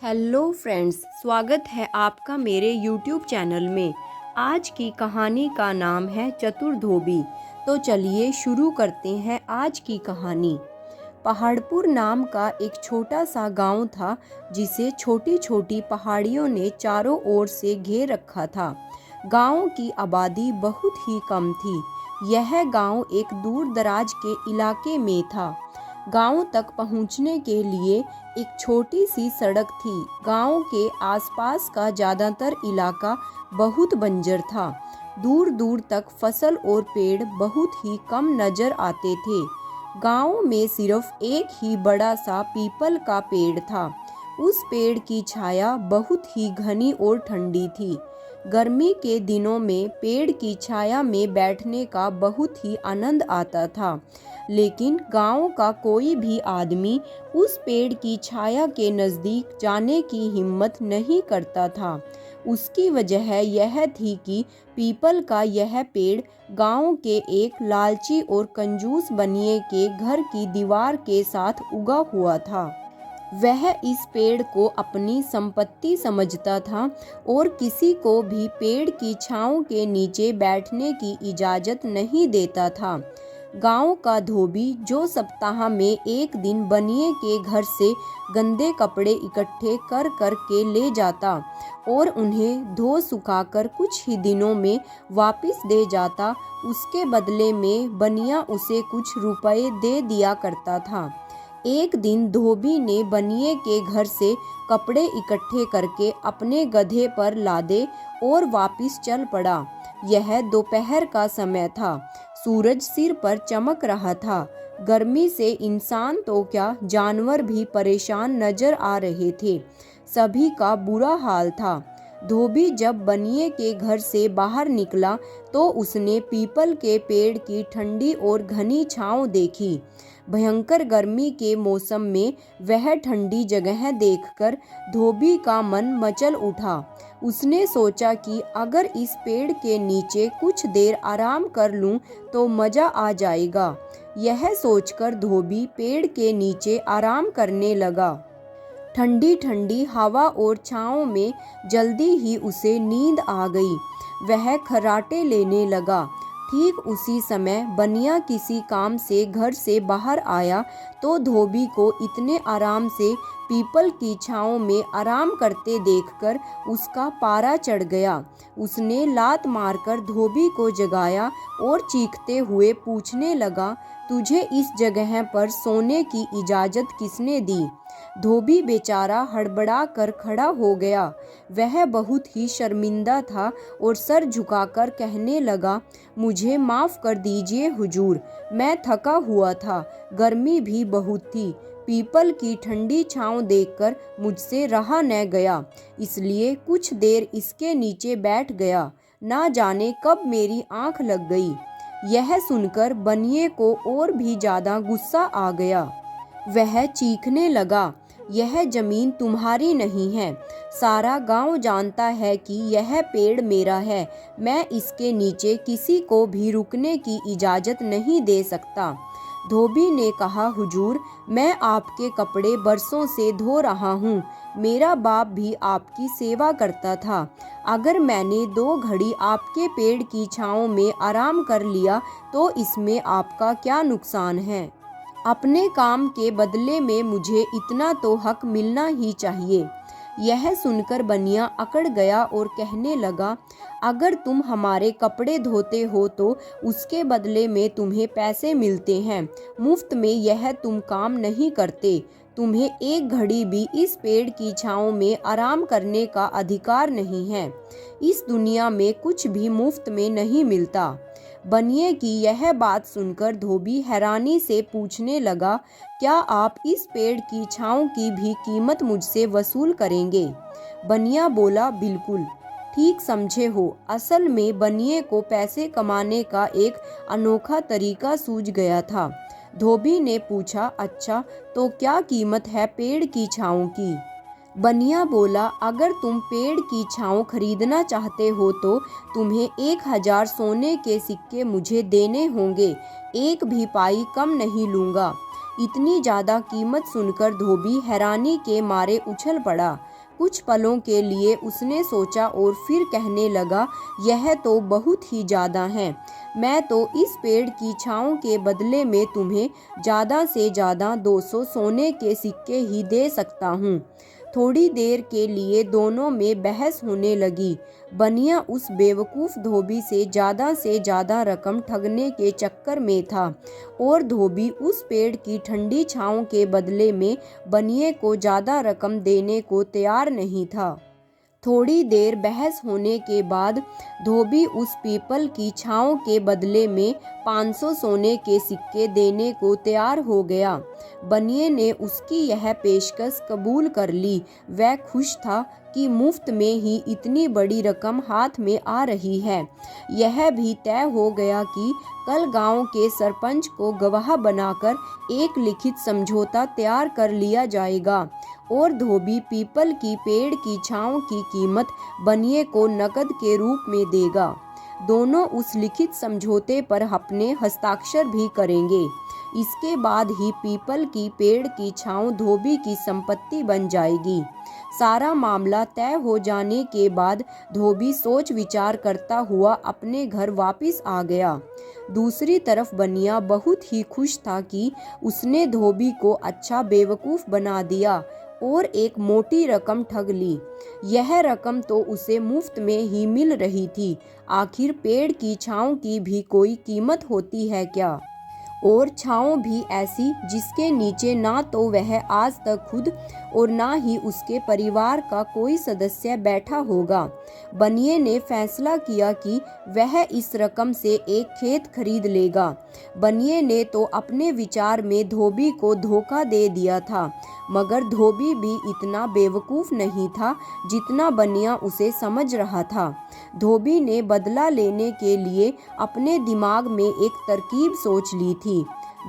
Hello friends, स्वागत है आपका मेरे YouTube चैनल में। आज की कहानी का नाम है चतुर धोबी। तो चलिए शुरू करते हैं आज की कहानी। पहाड़पुर नाम का एक छोटा सा गांव था जिसे छोटी छोटी पहाड़ियों ने चारों ओर से घेर रखा था। गांव की आबादी बहुत ही कम थी। यह गांव एक दूर दराज के इलाके में था। गांव तक पहुंचने के लिए एक छोटी सी सड़क थी। गांव के आसपास का ज़्यादातर इलाका बहुत बंजर था। दूर दूर तक फसल और पेड़ बहुत ही कम नजर आते थे। गांव में सिर्फ एक ही बड़ा सा पीपल का पेड़ था। उस पेड़ की छाया बहुत ही घनी और ठंडी थी। गर्मी के दिनों में पेड़ की छाया में बैठने का बहुत ही आनंद आता था, लेकिन गांव का कोई भी आदमी उस पेड़ की छाया के नज़दीक जाने की हिम्मत नहीं करता था। उसकी वजह यह थी कि पीपल का यह पेड़ गांव के एक लालची और कंजूस बनिए के घर की दीवार के साथ उगा हुआ था। वह इस पेड़ को अपनी संपत्ति समझता था और किसी को भी पेड़ की छांव के नीचे बैठने की इजाज़त नहीं देता था। गांव का धोबी जो सप्ताह में एक दिन बनिए के घर से गंदे कपड़े इकट्ठे कर कर के ले जाता और उन्हें धो सुखाकर कुछ ही दिनों में वापस दे जाता, उसके बदले में बनिया उसे कुछ रुपए दे दिया करता था। एक दिन धोबी ने बनिए के घर से कपड़े इकट्ठे करके अपने गधे पर लादे और वापस चल पड़ा। यह दोपहर का समय था। सूरज सिर पर चमक रहा था। गर्मी से इंसान तो क्या, जानवर भी परेशान नजर आ रहे थे। सभी का बुरा हाल था। धोबी जब बनिए के घर से बाहर निकला तो उसने पीपल के पेड़ की ठंडी और घनी छांव देखी। भयंकर गर्मी के मौसम में वह ठंडी जगह देखकर धोबी का मन मचल उठा। उसने सोचा कि अगर इस पेड़ के नीचे कुछ देर आराम कर लूं तो मज़ा आ जाएगा। यह सोचकर धोबी पेड़ के नीचे आराम करने लगा। ठंडी ठंडी हवा और छाँव में जल्दी ही उसे नींद आ गई। वह खर्राटे लेने लगा। ठीक उसी समय बनिया किसी काम से घर से बाहर आया तो धोबी को इतने आराम से पीपल की छाँव में आराम करते देखकर उसका पारा चढ़ गया। उसने लात मारकर धोबी को जगाया और चीखते हुए पूछने लगा, तुझे इस जगह पर सोने की इजाज़त किसने दी? धोबी बेचारा हड़बड़ा कर खड़ा हो गया। वह बहुत ही शर्मिंदा था और सर झुकाकर कहने लगा, मुझे माफ़ कर दीजिए हुजूर, मैं थका हुआ था, गर्मी भी बहुत थी। पीपल की ठंडी छांव देखकर मुझसे रहा न गया, इसलिए कुछ देर इसके नीचे बैठ गया। ना जाने कब मेरी आंख लग गई। यह सुनकर बनिए को और भी ज़्यादा गुस्सा आ गया। वह चीखने लगा, यह ज़मीन तुम्हारी नहीं है। सारा गांव जानता है कि यह पेड़ मेरा है। मैं इसके नीचे किसी को भी रुकने की इजाज़त नहीं दे सकता। धोबी ने कहा, हुजूर, मैं आपके कपड़े बरसों से धो रहा हूँ। मेरा बाप भी आपकी सेवा करता था। अगर मैंने 2 घड़ी आपके पेड़ की छाँव में आराम कर लिया तो इसमें आपका क्या नुकसान है? अपने काम के बदले में मुझे इतना तो हक मिलना ही चाहिए। यह सुनकर बनिया अकड़ गया और कहने लगा, अगर तुम हमारे कपड़े धोते हो तो उसके बदले में तुम्हें पैसे मिलते हैं। मुफ्त में यह तुम काम नहीं करते। तुम्हें एक घड़ी भी इस पेड़ की छाँव में आराम करने का अधिकार नहीं है। इस दुनिया में कुछ भी मुफ्त में नहीं मिलता। बनिए की यह बात सुनकर धोबी हैरानी से पूछने लगा, क्या आप इस पेड़ की छाँव की भी कीमत मुझसे वसूल करेंगे? बनिया बोला, बिल्कुल ठीक समझे हो। असल में बनिए को पैसे कमाने का एक अनोखा तरीका सूझ गया था। धोबी ने पूछा, अच्छा तो क्या कीमत है पेड़ की छाँव की? बनिया बोला, अगर तुम पेड़ की छाँव खरीदना चाहते हो तो तुम्हें 1000 सोने के सिक्के मुझे देने होंगे। एक भी पाई कम नहीं लूँगा। इतनी ज़्यादा कीमत सुनकर धोबी हैरानी के मारे उछल पड़ा। कुछ पलों के लिए उसने सोचा और फिर कहने लगा, यह तो बहुत ही ज़्यादा है। मैं तो इस पेड़ की छाँव के बदले में तुम्हें ज़्यादा से ज़्यादा 200 सोने के सिक्के ही दे सकता हूँ। थोड़ी देर के लिए दोनों में बहस होने लगी। बनिया उस बेवकूफ़ धोबी से ज़्यादा रकम ठगने के चक्कर में था और धोबी उस पेड़ की ठंडी छाँव के बदले में बनिए को ज़्यादा रकम देने को तैयार नहीं था। थोड़ी देर बहस होने के बाद धोबी उस पीपल की छाँव के बदले में 500 सोने के सिक्के देने को तैयार हो गया। बनिए ने उसकी यह पेशकश कबूल कर ली। वह खुश था कि मुफ्त में ही इतनी बड़ी रकम हाथ में आ रही है। यह भी तय हो गया कि कल गांव के सरपंच को गवाह बनाकर एक लिखित समझौता तैयार कर लिया जाएगा और धोबी पीपल की पेड़ की छाँव की कीमत बनिए को नकद के रूप में देगा। दोनों उस लिखित समझौते पर अपने हस्ताक्षर भी करेंगे। इसके बाद ही पीपल की पेड़ की छाँव धोबी की संपत्ति बन जाएगी। सारा मामला तय हो जाने के बाद धोबी सोच विचार करता हुआ अपने घर वापस आ गया। दूसरी तरफ बनिया बहुत ही खुश था कि उसने धोबी को अच्छा बेवकूफ़ बना दिया और एक मोटी रकम ठग ली। यह रकम तो उसे मुफ्त में ही मिल रही थी। आखिर पेड़ की छाँव की भी कोई कीमत होती है क्या? और छाँव भी ऐसी जिसके नीचे ना तो वह आज तक खुद और ना ही उसके परिवार का कोई सदस्य बैठा होगा। बनिए ने फैसला किया कि वह इस रकम से एक खेत खरीद लेगा। बनिए ने तो अपने विचार में धोबी को धोखा दे दिया था, मगर धोबी भी इतना बेवकूफ़ नहीं था जितना बनिया उसे समझ रहा था। धोबी ने बदला लेने के लिए अपने दिमाग में एक तरकीब सोच ली थी।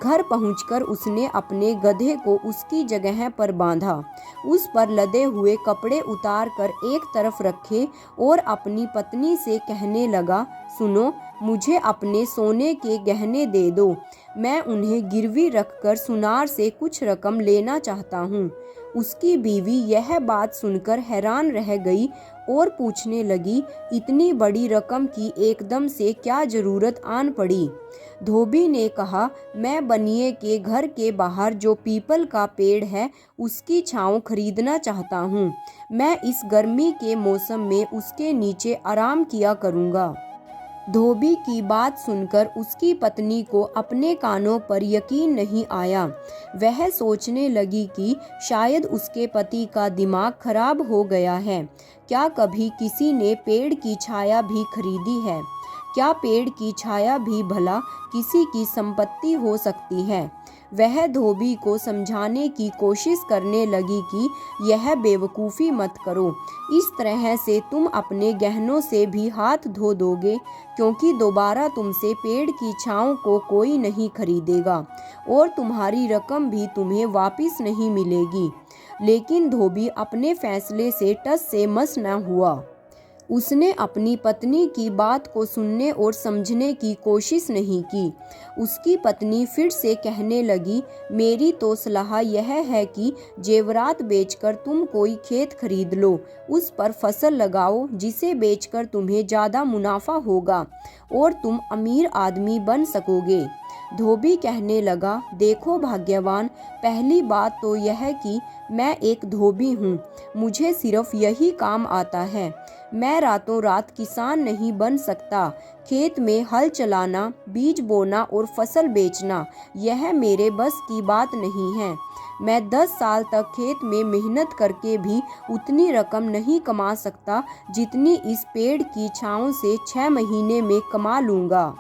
घर पहुंचकर उसने अपने गधे को उसकी जगह पर बांधा, उस पर लदे हुए कपड़े उतार कर एक तरफ रखे और अपनी पत्नी से कहने लगा, सुनो, मुझे अपने सोने के गहने दे दो। मैं उन्हें गिरवी रखकर सुनार से कुछ रकम लेना चाहता हूँ। उसकी बीवी यह बात सुनकर हैरान रह गई और पूछने लगी, इतनी बड़ी रकम की एकदम से क्या जरूरत आन पड़ी? धोबी ने कहा, मैं बनिए के घर के बाहर जो पीपल का पेड़ है उसकी छाँव खरीदना चाहता हूँ। मैं इस गर्मी के मौसम में उसके नीचे आराम किया करूँगा। धोबी की बात सुनकर उसकी पत्नी को अपने कानों पर यकीन नहीं आया। वह सोचने लगी कि शायद उसके पति का दिमाग खराब हो गया है। क्या कभी किसी ने पेड़ की छाया भी खरीदी है? क्या पेड़ की छाया भी भला किसी की संपत्ति हो सकती है? वह धोबी को समझाने की कोशिश करने लगी कि यह बेवकूफ़ी मत करो। इस तरह से तुम अपने गहनों से भी हाथ धो दोगे, क्योंकि दोबारा तुमसे पेड़ की छाँव को कोई नहीं खरीदेगा और तुम्हारी रकम भी तुम्हें वापस नहीं मिलेगी। लेकिन धोबी अपने फैसले से टस से मस न हुआ। उसने अपनी पत्नी की बात को सुनने और समझने की कोशिश नहीं की। उसकी पत्नी फिर से कहने लगी, मेरी तो सलाह यह है कि जेवरात बेचकर तुम कोई खेत खरीद लो, उस पर फसल लगाओ जिसे बेचकर तुम्हें ज़्यादा मुनाफा होगा और तुम अमीर आदमी बन सकोगे। धोबी कहने लगा, देखो भाग्यवान, पहली बात तो यह कि मैं एक धोबी हूँ, मुझे सिर्फ यही काम आता है। मैं रातों रात किसान नहीं बन सकता। खेत में हल चलाना, बीज बोना और फसल बेचना, यह मेरे बस की बात नहीं है। मैं 10 साल तक खेत में मेहनत करके भी उतनी रकम नहीं कमा सकता जितनी इस पेड़ की छाँव से 6 महीने में कमा लूँगा,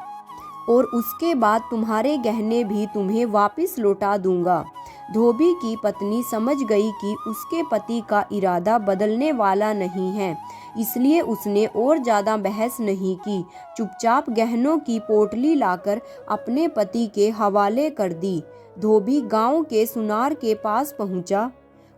और उसके बाद तुम्हारे गहने भी तुम्हें वापस लौटा दूंगा। धोबी की पत्नी समझ गई कि उसके पति का इरादा बदलने वाला नहीं है, इसलिए उसने और ज़्यादा बहस नहीं की। चुपचाप गहनों की पोटली लाकर अपने पति के हवाले कर दी। धोबी गांव के सुनार के पास पहुंचा।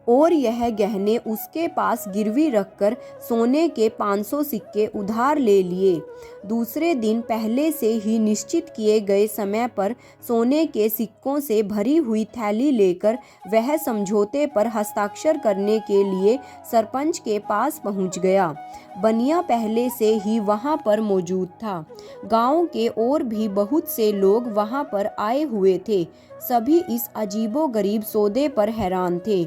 और यह गहने उसके पास गिरवी रखकर सोने के 500 सिक्के उधार ले लिए। दूसरे दिन पहले से ही निश्चित किए गए समय पर सोने के सिक्कों से भरी हुई थैली लेकर वह समझौते पर हस्ताक्षर करने के लिए सरपंच के पास पहुंच गया। बनिया पहले से ही वहां पर मौजूद था। गांव के और भी बहुत से लोग वहां पर आए हुए थे। सभी इस अजीबोगरीब सौदे पर हैरान थे।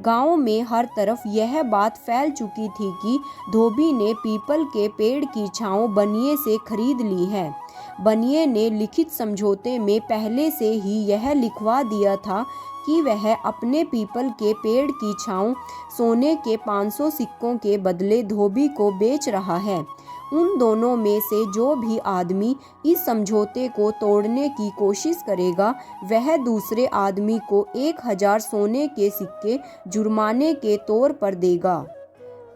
गांव में हर तरफ यह बात फैल चुकी थी कि धोबी ने पीपल के पेड़ की छांव बनिए से खरीद ली है। बनिए ने लिखित समझौते में पहले से ही यह लिखवा दिया था कि वह अपने पीपल के पेड़ की छांव सोने के 500 सिक्कों के बदले धोबी को बेच रहा है। उन दोनों में से जो भी आदमी इस समझौते को तोड़ने की कोशिश करेगा वह दूसरे आदमी को 1000 सोने के सिक्के जुर्माने के तौर पर देगा।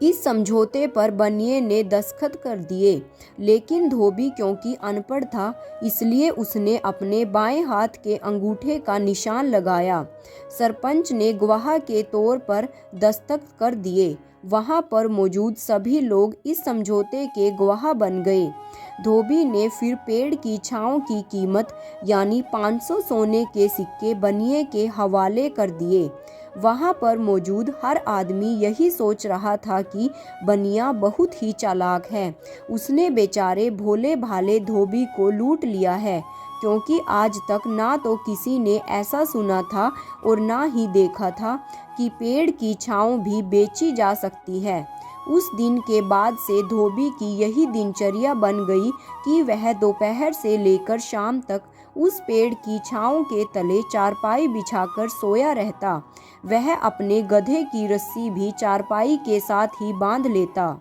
इस समझौते पर बनिए ने दस्तखत कर दिए, लेकिन धोबी क्योंकि अनपढ़ था इसलिए उसने अपने बाएं हाथ के अंगूठे का निशान लगाया। सरपंच ने गवाह के तौर पर दस्तखत कर दिए। वहां पर मौजूद सभी लोग इस समझौते के गवाह बन गए। धोबी ने फिर पेड़ की छांव की कीमत यानी 500 सोने के सिक्के बनिए के हवाले कर दिए। वहां पर मौजूद हर आदमी यही सोच रहा था कि बनिया बहुत ही चालाक है। उसने बेचारे भोले भाले धोबी को लूट लिया है, क्योंकि आज तक ना तो किसी ने ऐसा सुना था और ना ही देखा था कि पेड़ की छांव भी बेची जा सकती है। उस दिन के बाद से धोबी की यही दिनचर्या बन गई कि वह दोपहर से लेकर शाम तक उस पेड़ की छांव के तले चारपाई बिछाकर सोया रहता। वह अपने गधे की रस्सी भी चारपाई के साथ ही बांध लेता।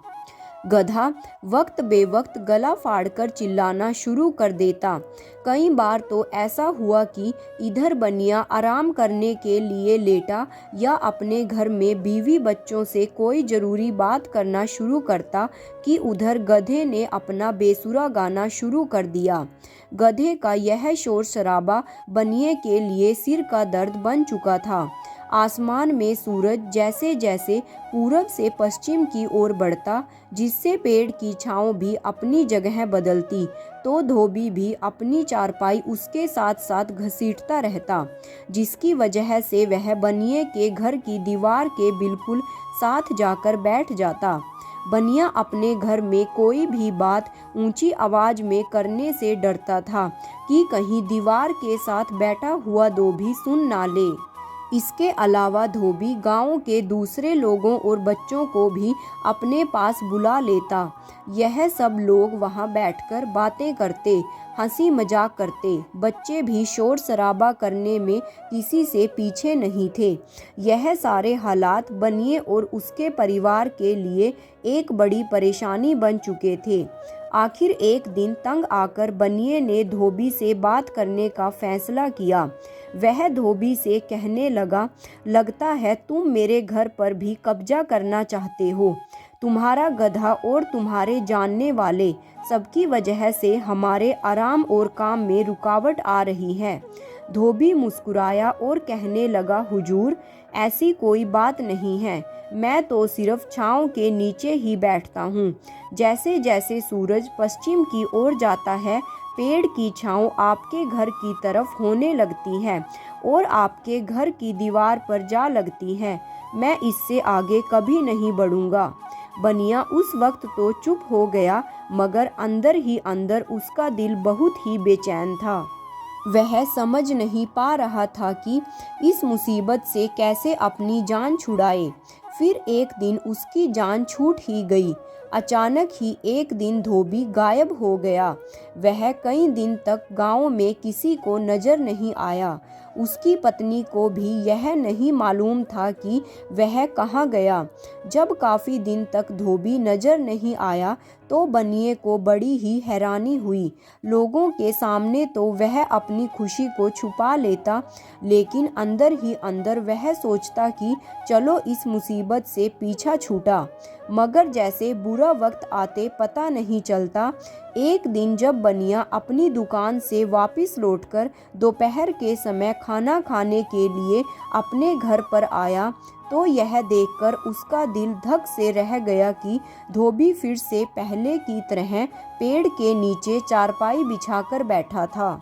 गधा वक्त बेवक्त गला फाड़कर चिल्लाना शुरू कर देता। कई बार तो ऐसा हुआ कि इधर बनिया आराम करने के लिए लेटा या अपने घर में बीवी बच्चों से कोई ज़रूरी बात करना शुरू करता कि उधर गधे ने अपना बेसुरा गाना शुरू कर दिया। गधे का यह शोर शराबा बनिए के लिए सिर का दर्द बन चुका था। आसमान में सूरज जैसे जैसे पूरब से पश्चिम की ओर बढ़ता, जिससे पेड़ की छांव भी अपनी जगह बदलती, तो धोबी भी अपनी चारपाई उसके साथ साथ घसीटता रहता, जिसकी वजह से वह बनिए के घर की दीवार के बिल्कुल साथ जाकर बैठ जाता। बनिया अपने घर में कोई भी बात ऊंची आवाज में करने से डरता था कि कहीं दीवार के साथ बैठा हुआ धोबी सुन ना ले। इसके अलावा धोबी गांव के दूसरे लोगों और बच्चों को भी अपने पास बुला लेता। यह सब लोग वहां बैठकर बातें करते, हंसी मजाक करते। बच्चे भी शोर शराबा करने में किसी से पीछे नहीं थे। यह सारे हालात बनिए और उसके परिवार के लिए एक बड़ी परेशानी बन चुके थे। आखिर एक दिन तंग आकर बनिए ने धोबी से बात करने का फैसला किया। वह धोबी से कहने लगा, लगता है तुम मेरे घर पर भी कब्जा करना चाहते हो। तुम्हारा गधा और तुम्हारे जानने वाले सबकी वजह से हमारे आराम और काम में रुकावट आ रही है। धोबी मुस्कुराया और कहने लगा, हुजूर, ऐसी कोई बात नहीं है। मैं तो सिर्फ छांव के नीचे ही बैठता हूँ। जैसे जैसे सूरज पश्चिम की ओर जाता है, पेड़ की छांव आपके घर की तरफ होने लगती है और आपके घर की दीवार पर जा लगती है। मैं इससे आगे कभी नहीं बढ़ूंगा। बनिया उस वक्त तो चुप हो गया, मगर अंदर ही अंदर उसका दिल बहुत ही बेचैन था। वह समझ नहीं पा रहा था कि इस मुसीबत से कैसे अपनी जान छुड़ाए। फिर एक दिन उसकी जान छूट ही गई। अचानक ही एक दिन धोबी गायब हो गया। वह कई दिन तक गांव में किसी को नजर नहीं आया। उसकी पत्नी को भी यह नहीं मालूम था कि वह कहाँ गया। जब काफ़ी दिन तक धोबी नजर नहीं आया तो बनिए को बड़ी ही हैरानी हुई। लोगों के सामने तो वह अपनी खुशी को छुपा लेता, लेकिन अंदर ही अंदर वह सोचता कि चलो इस मुसीबत से पीछा छूटा। मगर जैसे बुरा वक्त आते पता नहीं चलता। एक दिन जब बनिया अपनी दुकान से वापस लौटकर दोपहर के समय खाना खाने के लिए अपने घर पर आया, तो यह देखकर उसका दिल धक से रह गया कि धोबी फिर से पहले की तरह पेड़ के नीचे चारपाई बिछाकर बैठा था।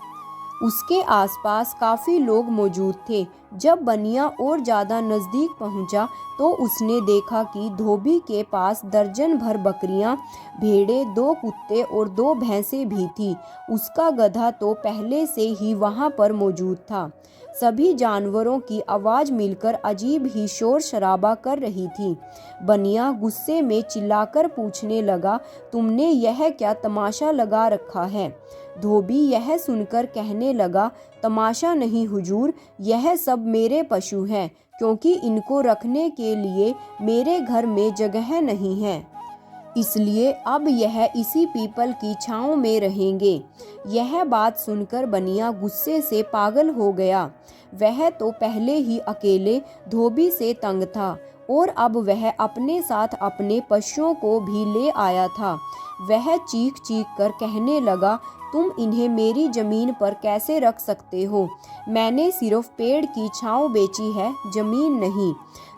उसके आसपास काफ़ी लोग मौजूद थे। जब बनिया और ज़्यादा नज़दीक पहुंचा तो उसने देखा कि धोबी के पास दर्जन भर बकरियां, भेड़ें, 2 कुत्ते और 2 भैंसें भी थी। उसका गधा तो पहले से ही वहां पर मौजूद था। सभी जानवरों की आवाज़ मिलकर अजीब ही शोर शराबा कर रही थी। बनिया गुस्से में चिल्लाकर पूछने लगा, तुमने यह क्या तमाशा लगा रखा है? धोबी यह सुनकर कहने लगा, तमाशा नहीं हुजूर, यह सब मेरे पशु हैं, क्योंकि इनको रखने के लिए मेरे घर में जगह नहीं है, इसलिए अब यह इसी पीपल की छांव में रहेंगे। यह बात सुनकर बनिया गुस्से से पागल हो गया। वह तो पहले ही अकेले धोबी से तंग था और अब वह अपने साथ अपने पशुओं को भी ले आया था। वह चीख चीख कर कहने लगा, तुम इन्हें मेरी जमीन पर कैसे रख सकते हो? मैंने सिर्फ पेड़ की छांव बेची है, जमीन नहीं।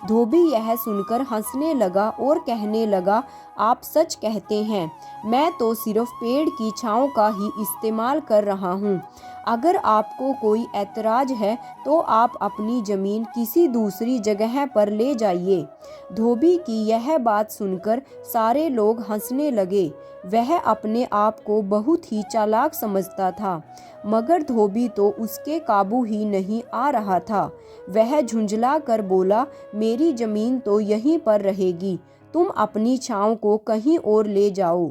धोबी यह सुनकर हंसने लगा और कहने लगा, आप सच कहते हैं, मैं तो सिर्फ पेड़ की छांव का ही इस्तेमाल कर रहा हूँ। अगर आपको कोई ऐतराज है तो आप अपनी ज़मीन किसी दूसरी जगह पर ले जाइए। धोबी की यह बात सुनकर सारे लोग हंसने लगे। वह अपने आप को बहुत ही चालाक समझता था, मगर धोबी तो उसके काबू ही नहीं आ रहा था। वह झुंझला कर बोला, मेरी ज़मीन तो यहीं पर रहेगी, तुम अपनी छांव को कहीं और ले जाओ।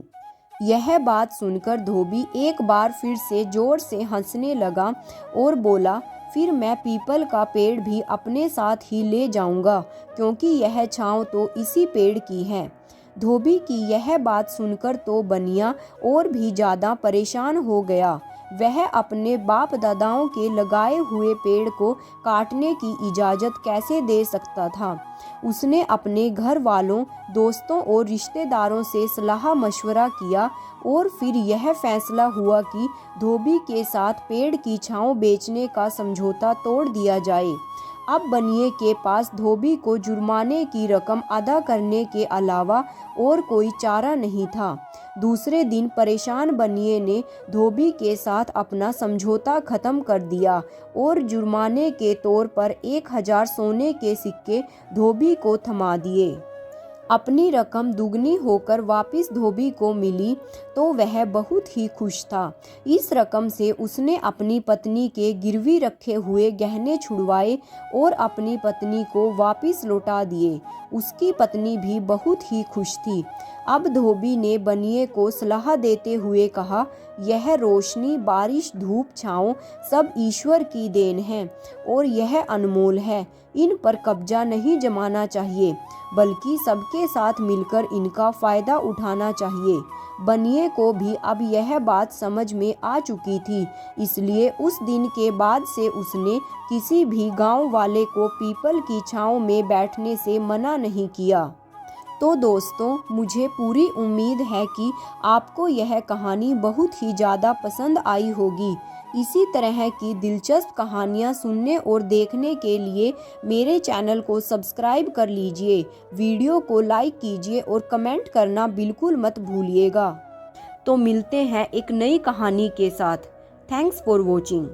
यह बात सुनकर धोबी एक बार फिर से जोर से हंसने लगा और बोला, फिर मैं पीपल का पेड़ भी अपने साथ ही ले जाऊंगा, क्योंकि यह छांव तो इसी पेड़ की है। धोबी की यह बात सुनकर तो बनिया और भी ज़्यादा परेशान हो गया। वह अपने बाप दादाओं के लगाए हुए पेड़ को काटने की इजाज़त कैसे दे सकता था? उसने अपने घर वालों, दोस्तों और रिश्तेदारों से सलाह मशवरा किया और फिर यह फैसला हुआ कि धोबी के साथ पेड़ की छांव बेचने का समझौता तोड़ दिया जाए। अब बनिए के पास धोबी को जुर्माने की रकम अदा करने के अलावा और कोई चारा नहीं था। दूसरे दिन परेशान बनिए ने धोबी के साथ अपना समझौता खत्म कर दिया और जुर्माने के तौर पर 1000 सोने के सिक्के धोबी को थमा दिए। अपनी रकम दुगनी होकर वापस धोबी को मिली तो वह बहुत ही खुश था। इस रकम से उसने अपनी पत्नी के गिरवी रखे हुए गहने छुड़वाए और अपनी पत्नी को वापस लौटा दिए। उसकी पत्नी भी बहुत ही खुश थी। अब धोबी ने बनिए को सलाह देते हुए कहा, यह रोशनी, बारिश, धूप, छाँव सब ईश्वर की देन है और यह अनमोल है। इन पर कब्जा नहीं जमाना चाहिए, बल्कि सबके साथ मिलकर इनका फ़ायदा उठाना चाहिए। बनिए को भी अब यह बात समझ में आ चुकी थी, इसलिए उस दिन के बाद से उसने किसी भी गांव वाले को पीपल की छांव में बैठने से मना नहीं किया। तो दोस्तों, मुझे पूरी उम्मीद है कि आपको यह कहानी बहुत ही ज़्यादा पसंद आई होगी। इसी तरह की दिलचस्प कहानियाँ सुनने और देखने के लिए मेरे चैनल को सब्सक्राइब कर लीजिए, वीडियो को लाइक कीजिए और कमेंट करना बिल्कुल मत भूलिएगा। तो मिलते हैं एक नई कहानी के साथ। Thanks for watching.